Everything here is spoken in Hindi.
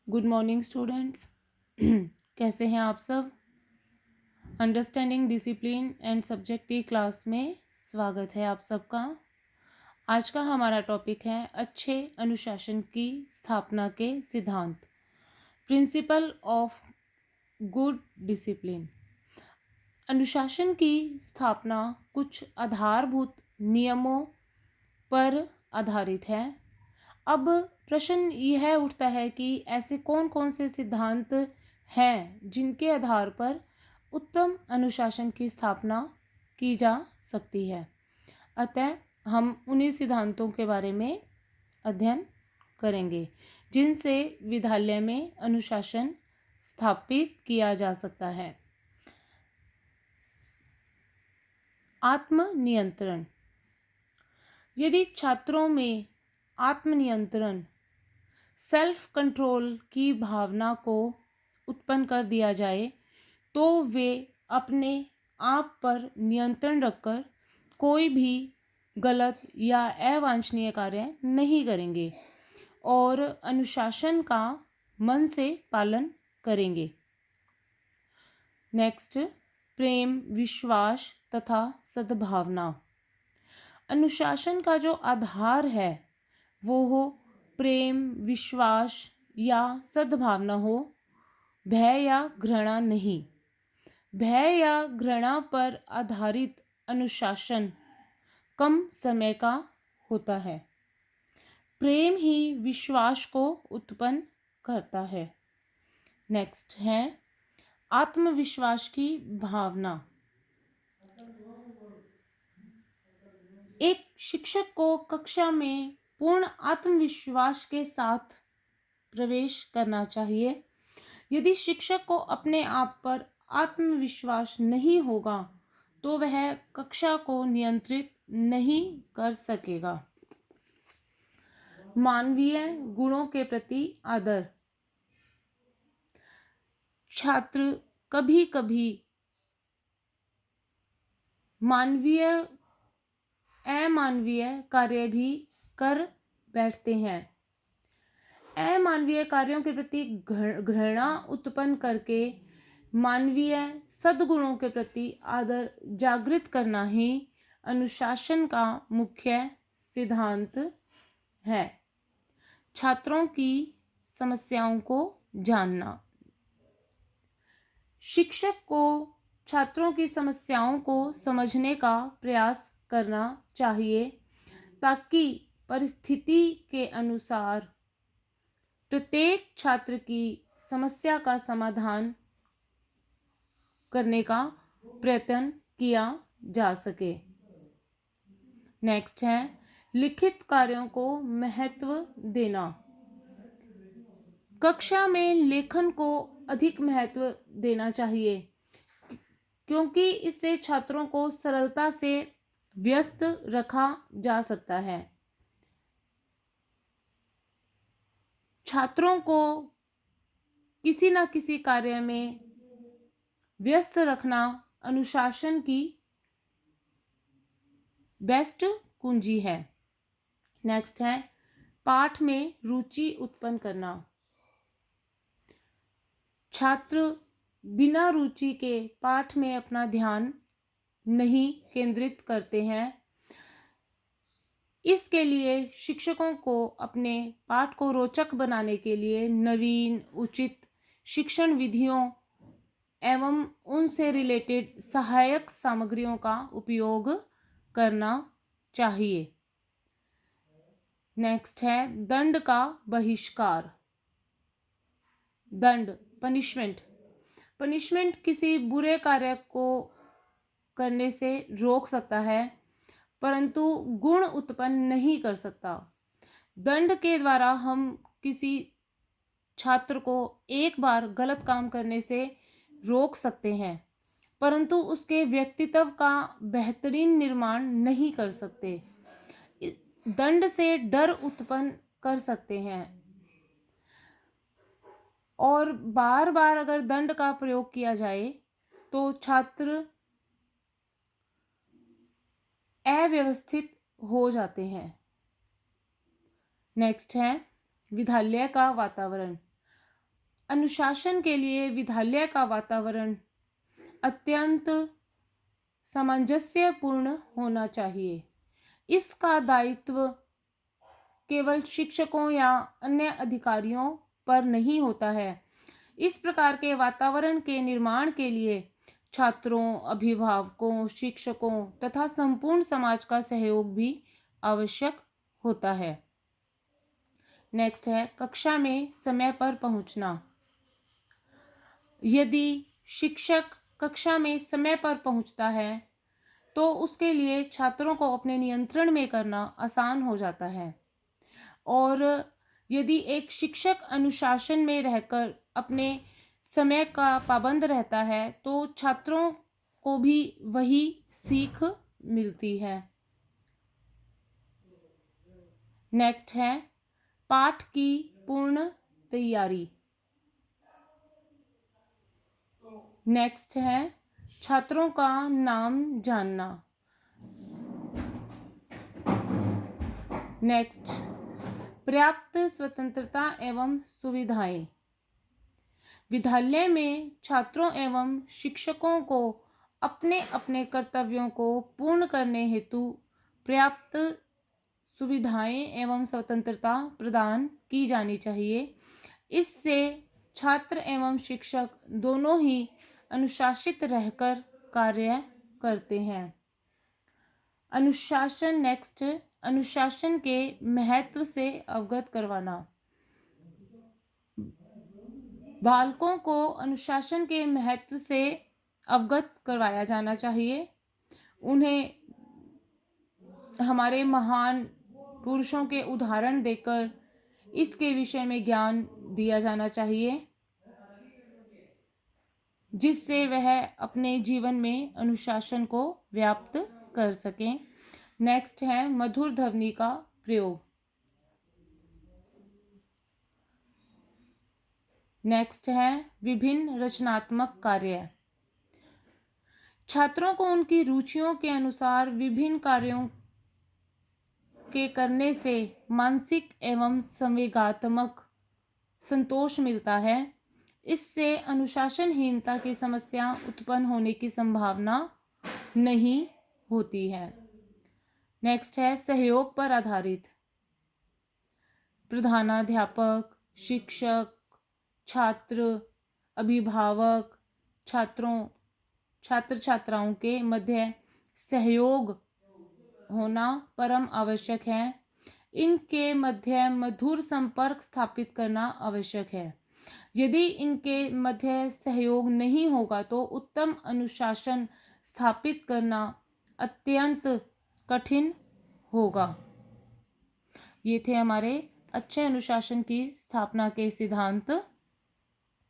Good morning students. कैसे हैं आप सब। अंडरस्टैंडिंग डिसिप्लिन एंड सब्जेक्ट की क्लास में स्वागत है आप सबका। आज का हमारा टॉपिक है अच्छे अनुशासन की स्थापना के सिद्धांत, प्रिंसिपल ऑफ गुड डिसिप्लिन। अनुशासन की स्थापना कुछ आधारभूत नियमों पर आधारित है। अब प्रश्न यह उठता है कि ऐसे कौन कौन से सिद्धांत हैं जिनके आधार पर उत्तम अनुशासन की स्थापना की जा सकती है। अतः हम उन्हीं सिद्धांतों के बारे में अध्ययन करेंगे जिनसे विद्यालय में अनुशासन स्थापित किया जा सकता है। आत्मनियंत्रण। यदि छात्रों में आत्मनियंत्रण, सेल्फ कंट्रोल की भावना को उत्पन्न कर दिया जाए तो वे अपने आप पर नियंत्रण रखकर कोई भी गलत या अवांछनीय कार्य नहीं करेंगे और अनुशासन का मन से पालन करेंगे। नेक्स्ट, प्रेम, विश्वास तथा सद्भावना। अनुशासन का जो आधार है वो हो प्रेम, विश्वास या सद्भावना हो, भय या घृणा नहीं। भय या घृणा पर आधारित अनुशासन कम समय का होता है। प्रेम ही विश्वास को उत्पन्न करता है। नेक्स्ट है आत्मविश्वास की भावना। एक शिक्षक को कक्षा में पूर्ण आत्मविश्वास के साथ प्रवेश करना चाहिए। यदि शिक्षक को अपने आप पर आत्मविश्वास नहीं होगा तो वह कक्षा को नियंत्रित नहीं कर सकेगा। मानवीय गुणों के प्रति आदर। छात्र कभी कभी अमानवीय कार्य भी कर बैठते हैं। अमानवीय कार्यों के प्रति घृणा उत्पन्न करके मानवीय सद्गुणों के प्रति आदर जागृत करना ही अनुशासन का मुख्य सिद्धांत है। छात्रों की समस्याओं को जानना। शिक्षक को छात्रों की समस्याओं को समझने का प्रयास करना चाहिए ताकि परिस्थिति के अनुसार प्रत्येक छात्र की समस्या का समाधान करने का प्रयत्न किया जा सके। नेक्स्ट है लिखित कार्यों को महत्व देना। कक्षा में लेखन को अधिक महत्व देना चाहिए क्योंकि इससे छात्रों को सरलता से व्यस्त रखा जा सकता है। छात्रों को किसी न किसी कार्य में व्यस्त रखना अनुशासन की बेस्ट कुंजी है। नेक्स्ट है पाठ में रुचि उत्पन्न करना। छात्र बिना रुचि के पाठ में अपना ध्यान नहीं केंद्रित करते हैं। इसके लिए शिक्षकों को अपने पाठ को रोचक बनाने के लिए नवीन उचित शिक्षण विधियों एवं उनसे रिलेटेड सहायक सामग्रियों का उपयोग करना चाहिए। नेक्स्ट है दंड का बहिष्कार। दंड, पनिशमेंट किसी बुरे कार्य को करने से रोक सकता है परंतु गुण उत्पन्न नहीं कर सकता। दंड के द्वारा हम किसी छात्र को एक बार गलत काम करने से रोक सकते हैं परंतु उसके व्यक्तित्व का बेहतरीन निर्माण नहीं कर सकते। दंड से डर उत्पन्न कर सकते हैं और बार बार अगर दंड का प्रयोग किया जाए तो छात्र अव्यवस्थित हो जाते हैं। नेक्स्ट है विद्यालय का वातावरण। अनुशासन के लिए विद्यालय का वातावरण अत्यंत सामंजस्यपूर्ण होना चाहिए। इसका दायित्व केवल शिक्षकों या अन्य अधिकारियों पर नहीं होता है। इस प्रकार के वातावरण के निर्माण के लिए छात्रों, अभिभावकों, शिक्षकों तथा संपूर्ण समाज का सहयोग भी आवश्यक होता है। नेक्स्ट है कक्षा में समय पर पहुंचना। यदि शिक्षक कक्षा में समय पर पहुंचता है तो उसके लिए छात्रों को अपने नियंत्रण में करना आसान हो जाता है। और यदि एक शिक्षक अनुशासन में रहकर अपने समय का पाबंद रहता है तो छात्रों को भी वही सीख मिलती है। नेक्स्ट है पाठ की पूर्ण तैयारी। नेक्स्ट है छात्रों का नाम जानना। नेक्स्ट पर्याप्त स्वतंत्रता एवं सुविधाएं। विद्यालय में छात्रों एवं शिक्षकों को अपने अपने कर्तव्यों को पूर्ण करने हेतु पर्याप्त सुविधाएं एवं स्वतंत्रता प्रदान की जानी चाहिए। इससे छात्र एवं शिक्षक दोनों ही अनुशासित रहकर कार्य करते हैं। अनुशासन। नेक्स्ट अनुशासन के महत्व से अवगत करवाना। बालकों को अनुशासन के महत्व से अवगत करवाया जाना चाहिए। उन्हें हमारे महान पुरुषों के उदाहरण देकर इसके विषय में ज्ञान दिया जाना चाहिए, जिससे वह अपने जीवन में अनुशासन को व्याप्त कर सकें। नेक्स्ट है मधुर ध्वनि का प्रयोग। नेक्स्ट है विभिन्न रचनात्मक कार्य। छात्रों को उनकी रुचियों के अनुसार विभिन्न कार्यों के करने से मानसिक एवं संवेगात्मक संतोष मिलता है। इससे अनुशासनहीनता की समस्या उत्पन्न होने की संभावना नहीं होती है। नेक्स्ट है सहयोग पर आधारित। प्रधानाध्यापक, शिक्षक, छात्र, अभिभावक, छात्र छात्राओं के मध्य सहयोग होना परम आवश्यक है। इनके मध्य मधुर संपर्क स्थापित करना आवश्यक है। यदि इनके मध्य सहयोग नहीं होगा तो उत्तम अनुशासन स्थापित करना अत्यंत कठिन होगा। ये थे हमारे अच्छे अनुशासन की स्थापना के सिद्धांत।